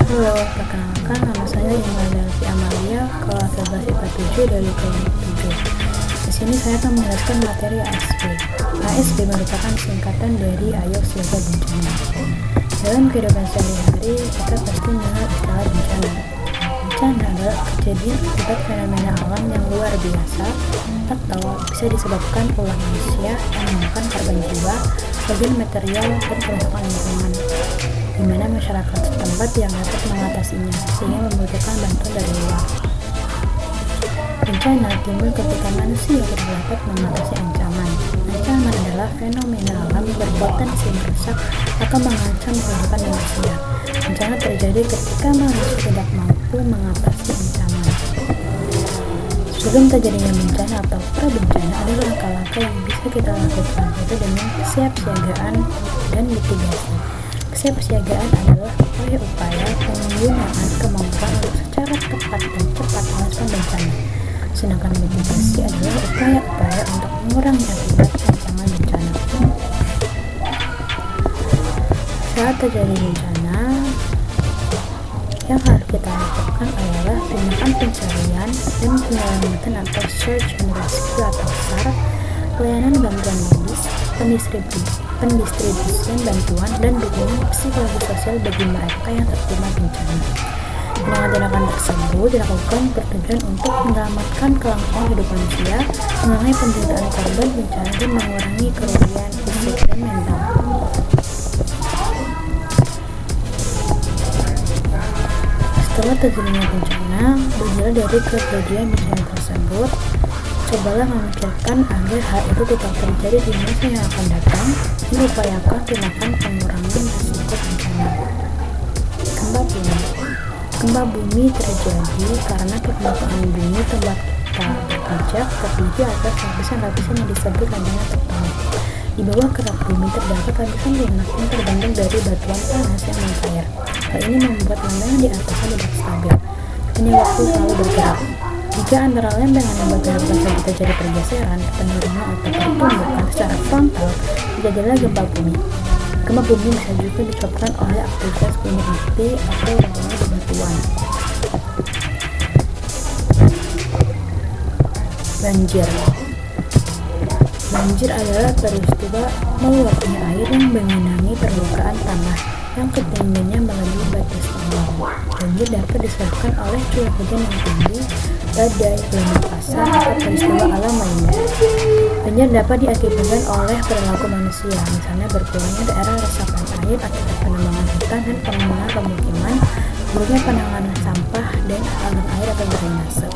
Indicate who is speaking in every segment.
Speaker 1: Halo, perkenalkan nama saya Imelda Amalia, kelas 11 IPA 7 dari kelompok 7. Di sini saya akan menjelaskan materi ASB. ASB merupakan singkatan dari Ayo Siaga Bencana. Dalam kehidupan sehari-hari, kita pasti mengenal istilah bencana. Bencana adalah kejadian akibat fenomena alam yang luar biasa atau bisa disebabkan ulah manusia yang memakan korban jiwa, bagian material, dan kerusakan lingkungan, di mana masyarakat setempat yang dapat mengatasinya sehingga membutuhkan bantuan dari luar. Bencana timbul ketika manusia tidak dapat mengatasi ancaman. Ancaman adalah fenomena alam berpotensi merusak atau mengancam kehidupan manusia. Bencana terjadi ketika manusia tidak mampu mengatasi ancaman. Sebelum terjadinya bencana atau prabencana ada langkah-langkah yang bisa kita lakukan, yaitu dengan kesiapsiagaan dan mitigasi. Kesiapsiagaan adalah upaya-upaya penggunaan kemampuan untuk secara tepat dan cepat merespon bencana. Sedangkan mitigasi adalah upaya-upaya untuk mengurangi akibat ancaman bencana. Saat terjadi bencana, yang harus kita lakukan adalah tindakan pencarian dan penyelamatan atau search and rescue atau SAR, pelayanan bantuan medis, pendistribusian bantuan, dan dukungan psikologi sosial bagi mereka yang tertimpa bencana. Tindakan-tindakan tersebut dilakukan bertujuan untuk menyelamatkan kelangsungan hidup manusia, mengurangi penderitaan korban bencana, dan mengurangi kerugian fisik dan mental. Setelah terjadinya bencana, bermula dari kejadian bencana tersebut, cobalah memikirkan agar hal itu tidak terjadi di masa yang akan datang, dan upayakan tindakan pengurangan risiko bencana. Gempa bumi terjadi karena permukaan bumi tempat kita berpijak terdiri atas lapisan-lapisan yang disebut dengan tektonik. Di bawah kerak bumi terdapat lapisan lunak yang terbentuk dari batuan panas yang mencair. Hal ini membuat lempengan di atasnya tidak stabil. Ini waktu selalu bergerak. Jika antara lempengan yang bergerak saja terjadi pergeseran, penurunan atau pertumbukan secara frontal, terjadilah gempa bumi. Gempa bumi bisa juga disebabkan oleh aktivitas gunung api atau lempengan bebatuan. Banjir adalah peristiwa meluapnya air yang mengenangi permukaan tanah yang ketinggiannya melebihi batas awan. Banjir dapat disebabkan oleh curah hujan yang tinggi, badai, gelombang pasang, atau peristiwa alam lainnya. Banjir dapat diakibatkan oleh perilaku manusia, misalnya berkurangnya daerah resapan air akibat penebangan hutan dan pengembangan pemukiman, buruknya penanganan sampah, dan aliran air atau drainase.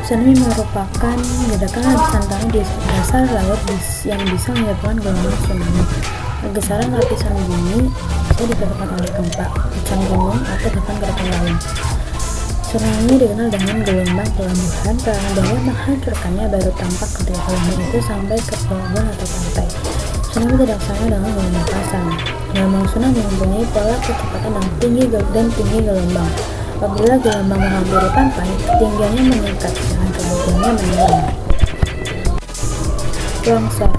Speaker 1: Tsunami merupakan ledakan lapisan tanah di dasar laut yang bisa menyebabkan gelombang tsunami. Pergeseran lapisan bumi bisa disebabkan oleh gempa, puncak gunung, atau bahkan gerakan lain. Tsunami dikenal dengan gelombang pelabuhan karena daya menghancurkannya baru tampak ketika gelombang itu sampai ke pelabuhan atau pantai. Tsunami tidak sama dengan gelombang pasang. Gelombang tsunami mempunyai pola kecepatan dan tinggi gelombang. Apabila gelombang menghampiri pantai, ketinggiannya meningkat, sedangkan ketinggiannya menurun. Longsor.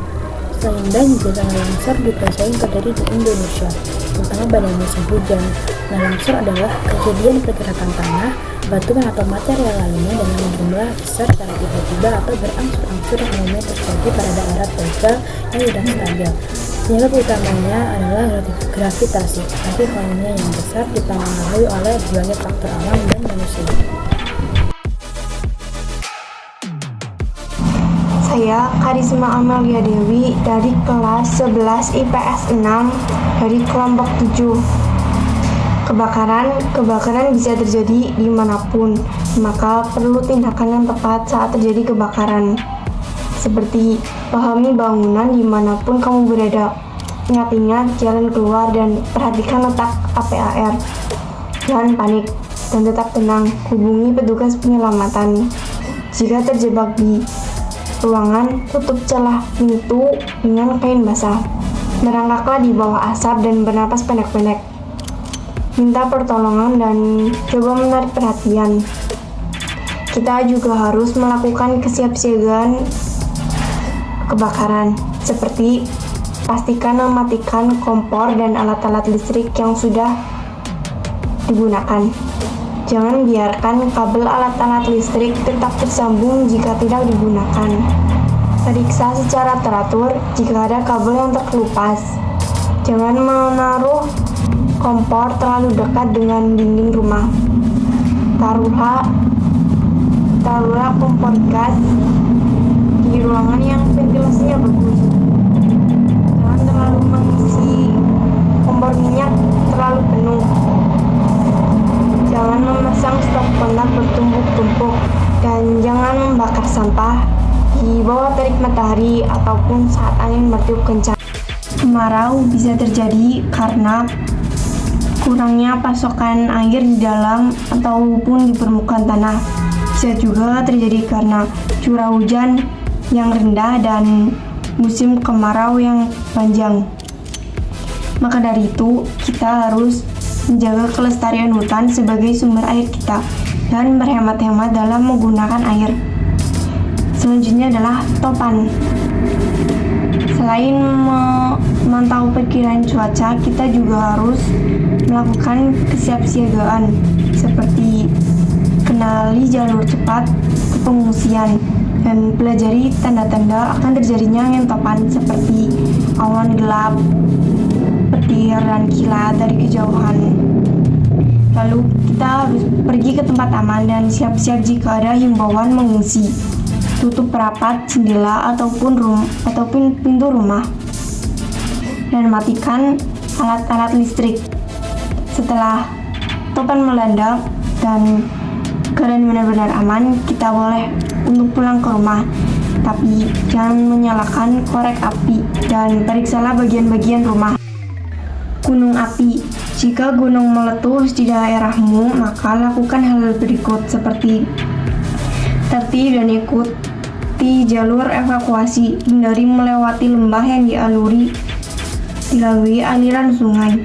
Speaker 1: Selain banjir, longsor juga sering terjadi di Indonesia, terutama pada musim hujan. Longsor adalah kejadian pergerakan tanah, batuan atau material lainnya dengan jumlah besar secara tiba-tiba atau berangsur-angsur yang umumnya terjadi pada daerah tegal yang tidak stabil. Penyebab utamanya adalah gravitasi, tapi volume yang besar dipengaruhi oleh berbagai faktor alam dan manusia.
Speaker 2: Saya Karisma Amalia Dewi dari kelas 11 IPS 6 dari kelompok 7. Kebakaran bisa terjadi dimanapun, maka perlu tindakan yang tepat saat terjadi kebakaran. Seperti pahami bangunan dimanapun kamu berada, ingat jalan keluar dan perhatikan letak APAR. Jangan panik dan tetap tenang, hubungi petugas penyelamatan. Jika terjebak di ruangan, tutup celah pintu dengan kain basah. Merangkaklah di bawah asap dan bernapas pendek-pendek. Minta pertolongan dan coba menarik perhatian. Kita juga harus melakukan kesiapsiagaan kebakaran, seperti pastikan mematikan kompor dan alat-alat listrik yang sudah digunakan. Jangan biarkan kabel alat-alat listrik tetap tersambung jika tidak digunakan. Periksa secara teratur jika ada kabel yang terkelupas. Jangan menaruh kompor terlalu dekat dengan dinding rumah. Taruhlah kompor gas di ruangan yang ventilasinya bagus. Jangan terlalu mengisi kompor minyak terlalu penuh. Jangan memasang stok kontak bertumpuk-tumpuk dan jangan membakar sampah di bawah terik matahari ataupun saat angin bertiup kencang. Kemarau bisa terjadi karena kurangnya pasokan air di dalam ataupun di permukaan tanah. Bisa juga terjadi karena curah hujan yang rendah dan musim kemarau yang panjang. Maka dari itu, kita harus menjaga kelestarian hutan sebagai sumber air kita dan berhemat-hemat dalam menggunakan air. Selanjutnya adalah topan. Selain memantau perkiraan cuaca, kita juga harus melakukan kesiapsiagaan seperti kenali jalur cepat ke pengungsian dan pelajari tanda-tanda akan terjadinya angin topan seperti awan gelap, petir, dan kilat dari kejauhan. Lalu kita harus pergi ke tempat aman dan siap-siap jika ada himbauan mengungsi. Tutup rapat jendela ataupun pintu rumah dan matikan alat-alat listrik. Setelah topan melanda dan keadaan benar-benar aman, kita boleh untuk pulang ke rumah. Tapi jangan menyalakan korek api dan periksalah bagian-bagian rumah. Gunung api. Jika gunung meletus di daerahmu, maka lakukan hal berikut seperti tertib dan ikuti jalur evakuasi. Hindari melewati lembah yang dilalui aliran sungai.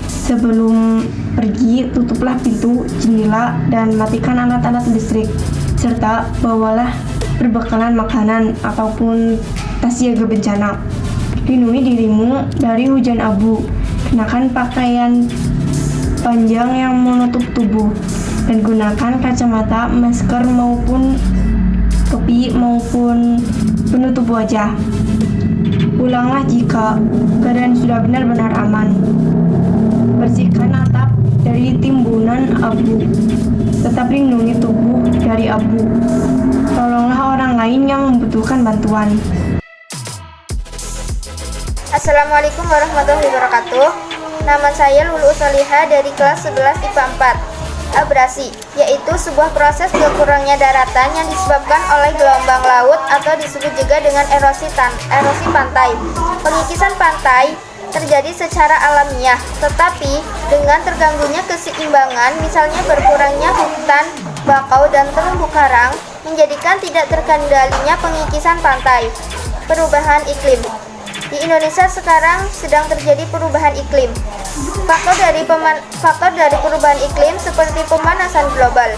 Speaker 2: Sebelum pergi, tutuplah pintu, jendela, dan matikan alat-alat listrik. Serta bawalah perbekalan makanan ataupun tas siaga bencana. Lindungi dirimu dari hujan abu. Kenakan pakaian panjang yang menutup tubuh. Dan gunakan kacamata, masker maupun topi maupun penutup wajah. Ulanglah jika keadaan sudah benar-benar aman. Bersihkan atap dari timbunan abu. Tetap lindungi tubuh dari abu. Tolonglah orang lain yang membutuhkan bantuan.
Speaker 3: Assalamualaikum warahmatullahi wabarakatuh. Nama saya Lulu Usaliha dari kelas 11 IPA 4. Abrasi, yaitu sebuah proses berkurangnya daratan yang disebabkan oleh gelombang laut atau disebut juga dengan erosi pantai. Pengikisan pantai terjadi secara alamiah, tetapi dengan terganggunya keseimbangan, misalnya berkurangnya hutan bakau dan terumbu karang, menjadikan tidak terkendalinya pengikisan pantai. Perubahan iklim. Di Indonesia sekarang sedang terjadi perubahan iklim. Faktor dari perubahan iklim seperti pemanasan global.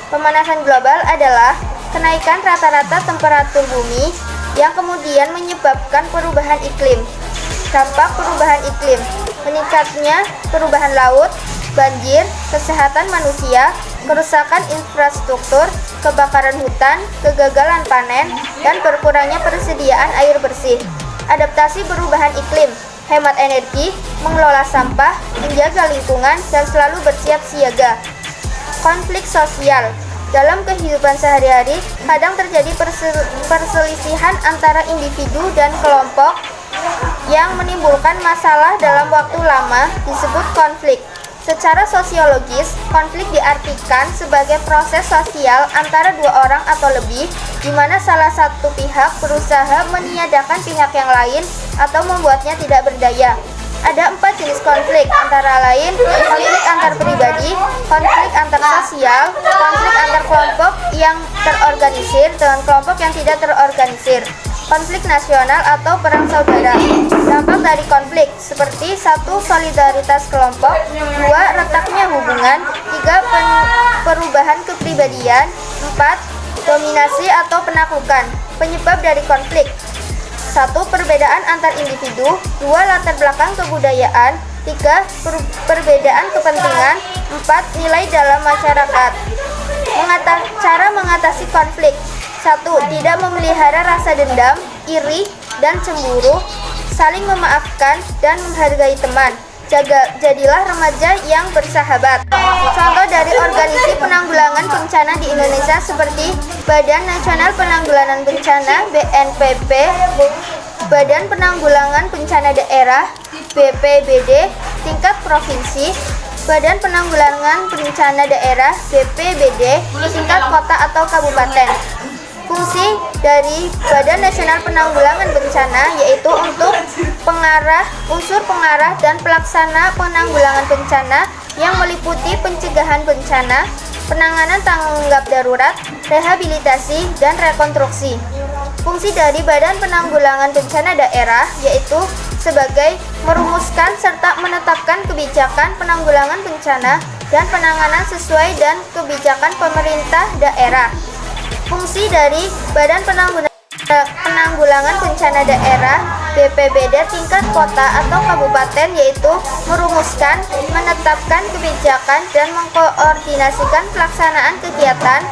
Speaker 3: Pemanasan global adalah kenaikan rata-rata temperatur bumi yang kemudian menyebabkan perubahan iklim. Dampak perubahan iklim: meningkatnya perubahan laut, banjir, kesehatan manusia, kerusakan infrastruktur, kebakaran hutan, kegagalan panen, dan berkurangnya persediaan air bersih. Adaptasi perubahan iklim: hemat energi, mengelola sampah, menjaga lingkungan, dan selalu bersiap siaga. Konflik sosial. Dalam kehidupan sehari-hari, kadang terjadi perselisihan antara individu dan kelompok yang menimbulkan masalah dalam waktu lama, disebut konflik. Secara sosiologis, konflik diartikan sebagai proses sosial antara dua orang atau lebih, di mana salah satu pihak berusaha meniadakan pihak yang lain atau membuatnya tidak berdaya. Ada 4 jenis konflik, antara lain konflik antar pribadi, konflik antar sosial, konflik antar kelompok yang terorganisir dengan kelompok yang tidak terorganisir, konflik nasional atau perang saudara. Dampak dari konflik seperti 1. Solidaritas kelompok, 2. Retaknya hubungan, 3. Perubahan kepribadian, 4. Dominasi atau penaklukan. Penyebab dari konflik: 1. Perbedaan antar individu. 2. Latar belakang kebudayaan. 3. Perbedaan kepentingan. 4. Nilai dalam masyarakat. Cara mengatasi konflik. 1. Tidak memelihara rasa dendam, iri, dan cemburu. Saling memaafkan dan menghargai teman. Jadilah remaja yang bersahabat. Contoh dari organisasi penanggulangan bencana di Indonesia seperti Badan Nasional Penanggulangan Bencana (BNPB), Badan Penanggulangan Bencana Daerah (BPBD) tingkat provinsi, Badan Penanggulangan Bencana Daerah (BPBD) tingkat kota atau kabupaten. Fungsi dari Badan Nasional Penanggulangan Bencana yaitu untuk unsur pengarah dan pelaksana penanggulangan bencana yang meliputi pencegahan bencana, penanganan tanggap darurat, rehabilitasi, dan rekonstruksi. Fungsi dari Badan Penanggulangan Bencana Daerah yaitu sebagai merumuskan serta menetapkan kebijakan penanggulangan bencana dan penanganan sesuai dan kebijakan pemerintah daerah. Fungsi dari Badan Penanggulangan Bencana Daerah BPBD tingkat kota atau kabupaten yaitu merumuskan, menetapkan kebijakan, dan mengkoordinasikan pelaksanaan kegiatan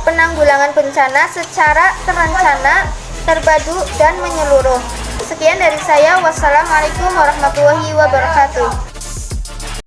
Speaker 3: penanggulangan bencana secara terencana, terpadu, dan menyeluruh. Sekian dari saya. Wassalamualaikum warahmatullahi wabarakatuh.